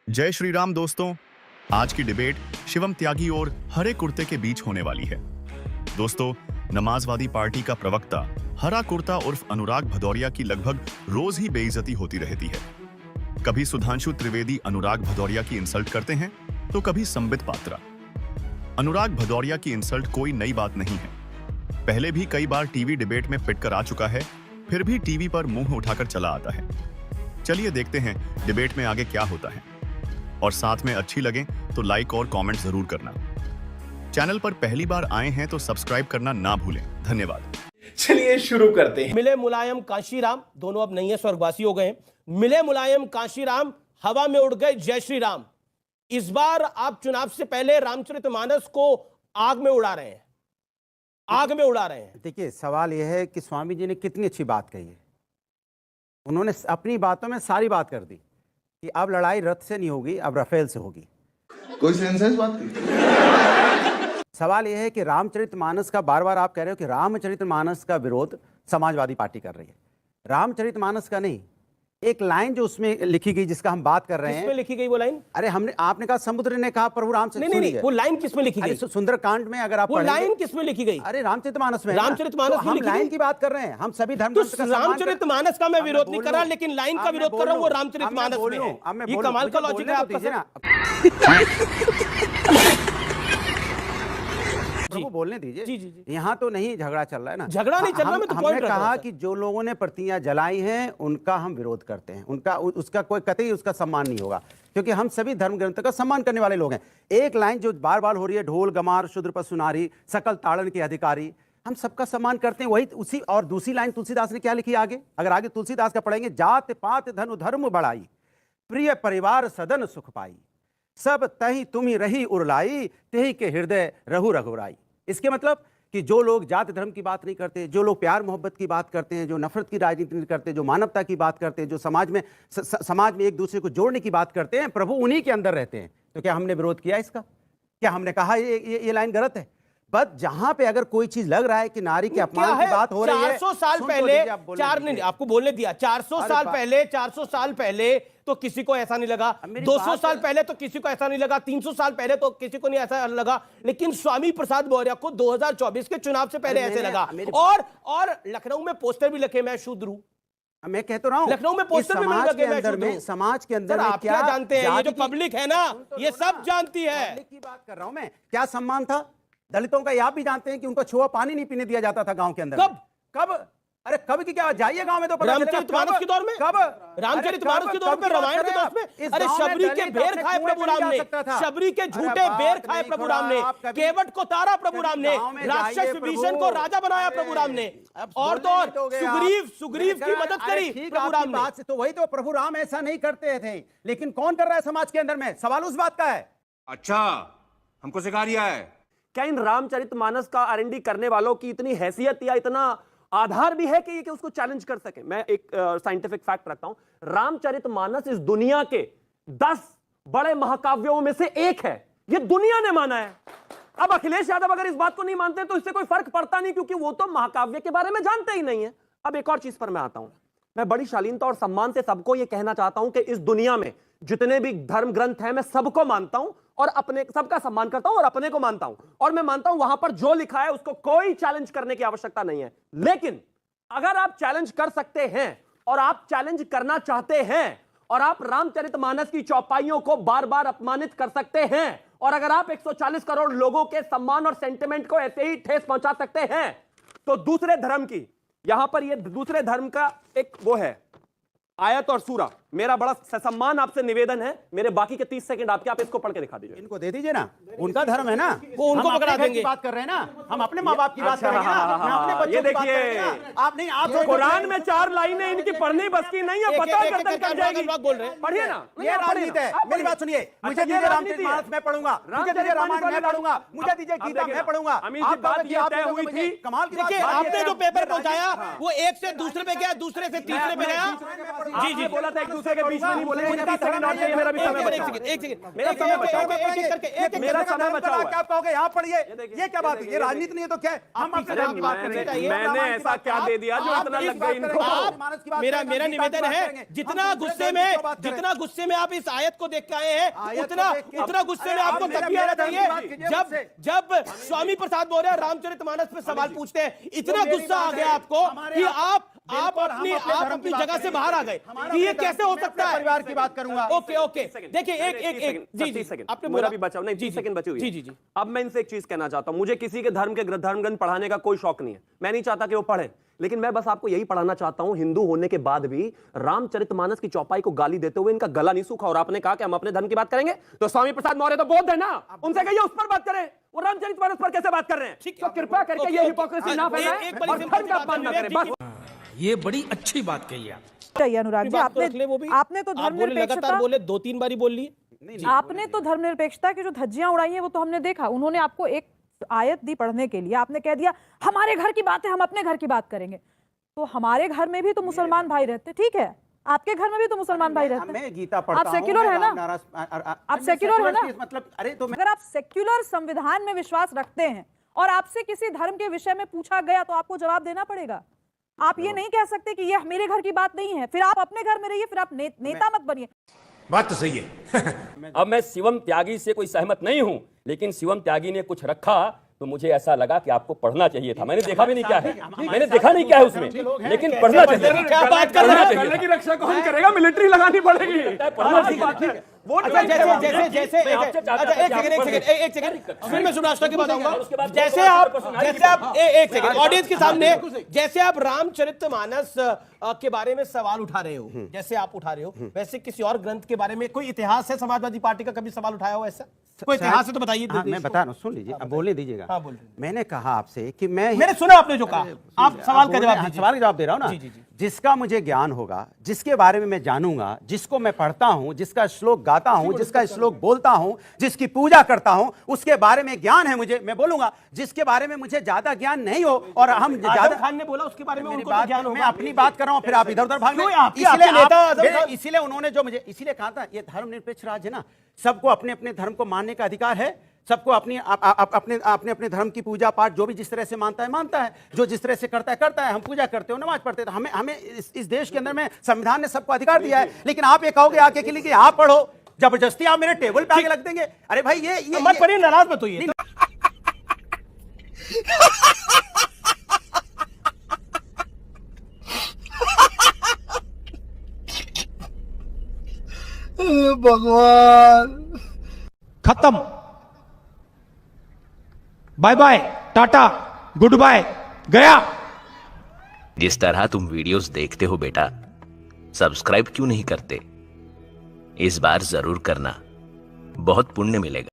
जय श्री राम दोस्तों। आज की डिबेट शिवम त्यागी और हरे कुर्ते के बीच होने वाली है। दोस्तों, नमाजवादी पार्टी का प्रवक्ता हरा कुर्ता उर्फ अनुराग भदौरिया की लगभग रोज ही बेइज्जती होती रहती है। कभी सुधांशु त्रिवेदी अनुराग भदौरिया की इंसल्ट करते हैं तो कभी संबित पात्रा। अनुराग भदौरिया की इंसल्ट कोई नई बात नहीं है, पहले भी कई बार टीवी डिबेट में पिटकर आ चुका है, फिर भी टीवी पर मुंह उठाकर चला आता है। चलिए देखते हैं डिबेट में आगे क्या होता है, और साथ में अच्छी लगे तो लाइक और कमेंट जरूर करना। चैनल पर पहली बार आए हैं तो सब्सक्राइब करना ना भूलें। धन्यवाद। चलिए शुरू करते हैं। मिले मुलायम कांशीराम, दोनों अब नहीं है, स्वर्गवासी हो गए हैं। मिले मुलायम कांशीराम, हवा में उड़ गए जय श्री राम। इस बार आप चुनाव से पहले रामचरितमानस को आग में उड़ा रहे हैं, आग में उड़ा रहे हैं। देखिए, सवाल यह है कि स्वामी जी ने कितनी अच्छी बात कही है। उन्होंने अपनी बातों में सारी बात कर दी कि अब लड़ाई रथ से नहीं होगी, अब राफेल से होगी। कोई सेंस है इस बात की? सवाल यह है कि रामचरितमानस का बार बार आप कह रहे हो कि रामचरितमानस का विरोध समाजवादी पार्टी कर रही है। रामचरितमानस का नहीं, एक लाइन जो उसमें लिखी गई जिसका हम बात कर रहे हैं। किसमें लिखी गई वो लाइन? अरे आपने कहा समुद्र ने कहा प्रभु राम से। नहीं, वो लाइन किसमें लिखी गई? सुंदरकांड में अगर आप वो लाइन किसमें लिखी गई? अरे रामचरितमानस में। रामचरितमानस हम लाइन की बात कर रहे हैं। हम सभी धर्म रामचरितमानस का मैं विरोध नहीं कर रहा, लेकिन लाइन का विरोध कर रहा हूं, वो रामचरितमानस में है। ये कमाल का लॉजिक है आपका। प्रभु बोलने दीजिए। जी। यहाँ तो नहीं झगड़ा चल रहा है ना। झगड़ा नहीं चल रहा, मैं तो हमने कहा कि जो लोगों ने प्रतियां जलाई हैं उनका हम विरोध करते हैं, उसका कोई कतई उसका सम्मान नहीं होगा, क्योंकि हम सभी धर्म ग्रंथों का सम्मान करने वाले लोग हैं। एक लाइन जो बार बार हो रही है, ढोल गमार शूद्र पर सुनारी सकल ताड़न के अधिकारी, हम सबका सम्मान करते हैं, वही उसी। और दूसरी लाइन तुलसीदास ने क्या लिखी आगे, अगर आगे तुलसीदास का पढ़ेंगे, जात पात धन धर्म बढ़ाई, प्रिय परिवार सदन सुख पाई, सब तही तुम्ही रही उरलाई, तेही के हृदय रहु रघुराई। इसके मतलब कि जो लोग जाति धर्म की बात नहीं करते, जो लोग प्यार मोहब्बत की बात करते हैं, जो नफरत की राजनीति नहीं करते, जो मानवता की बात करते हैं, जो समाज में एक दूसरे को जोड़ने की बात करते हैं, प्रभु उन्हीं के अंदर रहते हैं। तो क्या हमने विरोध किया इसका? क्या हमने कहा ये लाइन गलत है? बस जहां पे अगर कोई चीज लग रहा है कि नारी के अपमान की बात हो रही है, 400 साल पहले, आपको बोलने दिया, 400 साल पहले तो किसी को ऐसा नहीं लगा, 200 साल पहले तो किसी को ऐसा नहीं लगा, 300 साल पहले तो किसी को नहीं ऐसा लगा, लेकिन स्वामी प्रसाद मौर्य को 2024 के चुनाव से पहले ऐसे लगा। और लखनऊ में पोस्टर भी लगे, मैं शूद्र हूं। मैं कहता रहा हूं, लखनऊ में पोस्टर भी लगे, मैं शूद्र हूं। समाज के अंदर आप क्या जानते हैं? ये जो पब्लिक है ना, ये सब जानती है। पब्लिक की बात कर रहा हूं मैं। क्या सम्मान था दलितों का? ये आप भी जानते हैं कि उनको छुआ पानी नहीं पीने दिया जाता था गांव के अंदर। कब? अरे कब की क्या? जाइए गांव में तो रामचरितमानस के दौर में। कब? रामचरितमानस के दौर में, रामायण के दौर में। अरे शबरी के बेर खाए प्रभु राम ने, शबरी के झूठे बेर खाए प्रभु राम ने, केवट को तारा प्रभु राम ने, राक्षस विभीषण को राजा बनाया प्रभु राम ने, और तो और सुग्रीव की मदद करी प्रभु राम ने। तो वही तो, प्रभु राम ऐसा नहीं करते थे, लेकिन कौन कर रहा है समाज के अंदर में? सवाल उस बात का है। अच्छा, हमको सिखा रिया है क्या इन रामचरितमानस का आरएनडी करने वालों की इतनी हैसियत या इतना आधार भी है कि उसको चैलेंज कर सके? मैं एक साइंटिफिक फैक्ट रखता हूं, रामचरितमानस इस दुनिया के 10 बड़े महाकाव्यों में से एक है। यह दुनिया ने माना है। अब अखिलेश यादव अगर इस बात को नहीं मानते तो इससे कोई फर्क पड़ता नहीं, क्योंकि वो तो महाकाव्य के बारे में जानते ही नहीं है। अब एक और चीज पर मैं आता हूं। मैं बड़ी शालीनता और सम्मान से सबको यह कहना चाहता हूं कि इस दुनिया में जितने भी धर्म ग्रंथ हैं, मैं सबको मानता हूं और अपने सबका सम्मान करता हूं और अपने को मानता हूं, और मैं मानता हूं वहां पर जो लिखा है उसको कोई चैलेंज करने की आवश्यकता नहीं है। लेकिन अगर आप चैलेंज कर सकते हैं और आप चैलेंज करना चाहते हैं और आप रामचरितमानस की चौपाइयों को बार बार अपमानित कर सकते हैं, और अगर आप 140 करोड़ लोगों के सम्मान और सेंटिमेंट को ऐसे ही ठेस पहुंचा सकते हैं, तो दूसरे धर्म की, यहां पर ये दूसरे धर्म का एक वो है आयत और सूरा। मेरा बड़ा सम्मान आपसे निवेदन है, मेरे बाकी के 30 सेकंड आप इसको पढ़ के दिखा दीजिए। इनको दे दीजिए ना, उनका धर्म है ना, वो उनको पकड़ा देंगे। बात कर रहे हैं ना, हम अपने माँ बाप की बात करेंगे ना, ये देखिए, आप नहीं, आप कुरान में 4 लाइनें इनकी पढ़नी बस की नहीं है, पता गर्दन कट जाएगी। बोल रहे हैं, पढ़िए ना, ये राजनीति है। मेरी बात सुनिए, मुझे दीजिए रामचरितमानस मैं पढ़ूंगा, मुझे दीजिए रामायण मैं पढ़ूंगा, मुझे दीजिए गीता मैं पढ़ूंगा। बात ये तय हुई थी, कमाल की देखिए, आपने जो पेपर पहुंचाया वो एक से दूसरे पे गया, दूसरे से तीसरे पे गया। जी जी बोला था एक दूसरे के बीच में नहीं बोलेंगे, मुझे 30 सेकंड और चाहिए, मेरा भी समय बचा हुआ है। मेरा समय बचा हुआ है। मेरा समय बचा हुआ है। क्या कहोगे? यहाँ पढ़िए, ये क्या बात है? ये राजनीति नहीं है तो क्या है? हम अपने धर्म की बात करेंगे। मैंने ऐसा क्या दे दिया जो इतना लग गई इनको? मेरा निवेदन है, जितना गुस्से में आप इस आयत को देख के आए हैं, उतना गुस्से में आपको तब भी आना चाहिए जब स्वामी प्रसाद मौर्य रामचरितमानस पे सवाल पूछते हैं। इतना गुस्सा आ गया आपको कि आप अपनी जगह से बाहर आ गए कि ये कैसे हो सकता है। परिवार की बात करूंगा। ओके देखिए, एक जी आपने मेरा भी बचा नहीं, 30 सेकंड बचे हुए। जी अब मैं इनसे एक चीज कहना चाहता हूं, मुझे किसी के धर्म ग्रंथ पढ़ाने का कोई शौक नहीं है, मैं नहीं चाहता कि वो पढ़े, लेकिन मैं बस आपको यही पढ़ाना चाहता हूं, हिंदू होने के बाद भी रामचरितमानस की चौपाई को गाली देते हुए इनका गला नहीं सूखा। और आपने कहा कि हम अपने धर्म की बात करेंगे, तो स्वामी प्रसाद मौर्य तो बौद्ध है ना, उनसे कहिए उस पर बात करें, वो रामचरितमानस पर कैसे बात कर रहे हैं। तो कृपया करके ये हिपोक्रेसी ना फैलाएं और धर्म का अपमान ना करें। बस ये बड़ी अच्छी बात कही आप। चाहिए अनुराग जी, आपने तो लगातार बोले, 2-3 बारी बोल लिए। आपने तो धर्मनिरपेक्षता की जो धज्जियां उड़ाई हैं वो तो हमने देखा। उन्होंने आपको एक आयत दी पढ़ने के लिए, आपने कह दिया हमारे घर की बात है, हम अपने घर की बात करेंगे। तो हमारे घर में भी तो मुसलमान भाई रहते, ठीक है, आपके घर में भी तो मुसलमान भाई रहते हैं। मैं गीता पढ़ता हूं, आप सेक्युलर है ना? आप सेक्युलर है ना? मतलब अरे तो अगर आप सेक्युलर संविधान में विश्वास रखते हैं और आपसे किसी धर्म के विषय में पूछा गया तो आपको जवाब देना पड़ेगा। आप ये नहीं कह सकते कि ये मेरे घर की बात नहीं है, फिर आप अपने घर में रहिए, फिर आप नेता मत बनिए। बात तो सही है। अब मैं शिवम त्यागी से कोई सहमत नहीं हूं, लेकिन शिवम त्यागी ने कुछ रखा तो मुझे ऐसा लगा कि आपको पढ़ना चाहिए था। मैंने देखा भी नहीं क्या है, मैंने देखा नहीं क्या है उसमें, लेकिन पढ़ना चाहिए। क्या बात कर रहे हैं? गले की रक्षा कौन करेगा? मिलिट्री लगानी पड़ेगी। पढ़ना चाहिए। जैसे एक सेकंड फिर मैं सुभाष की बात आऊंगा। जैसे आप एक सेकंड ऑडियंस के सामने, जैसे आप रामचरितमानस के बारे में सवाल उठा रहे हो, जैसे आप उठा रहे हो, वैसे किसी और ग्रंथ के बारे में कोई इतिहास है समाजवादी पार्टी का कभी सवाल उठाया हो ऐसा? कोई इतिहास है तो बताइए। मैं बता रहा हूँ, सुन लीजिए, अब बोलने दीजिएगा। हाँ, बोलिए। मैंने कहा आपसे कि मैंने सुना आपने जो कहा, आप सवाल का जवाब दीजिए। सवाल का जवाब दे रहा हूँ ना। जी। जिसका मुझे ज्ञान होगा, जिसके बारे में मैं जानूंगा, जिसको मैं पढ़ता हूं, जिसका श्लोक गाता हूं, जिसका श्लोक बोलता हूं, जिसकी पूजा करता हूं, उसके बारे में ज्ञान है मुझे, मैं बोलूंगा। जिसके बारे में मुझे ज्यादा ज्ञान नहीं हो और हम ज्यादा, खान ने बोला उसके बारे में उनको बात, ज्ञान मैं अपनी बात कर रहा हूं, फिर आप इधर उधर भाग रहे हैं। इसलिए उन्होंने जो मुझे इसलिए कहा था, ये धर्मनिरपेक्ष राज्य है ना, सबको अपने अपने धर्म को मानने का अधिकार है, सबको अपने अपने धर्म की पूजा पाठ जो भी जिस तरह से मानता है, जो जिस तरह से करता है। हम पूजा करते हो, नमाज पढ़ते हैं, तो हमें इस देश के अंदर में संविधान ने सबको अधिकार दिया है। लेकिन आप ये कहोगे आके के लिए कि आप पढ़ो, जबरदस्ती आप मेरे टेबल पे आके लग देंगे। अरे भाई ये मत पढ़िए, नाराज मत होइए। भगवान, खत्म, bye bye, tata, goodbye, गया। जिस तरह तुम वीडियोस देखते हो बेटा, सब्सक्राइब क्यों नहीं करते? इस बार जरूर करना, बहुत पुण्य मिलेगा।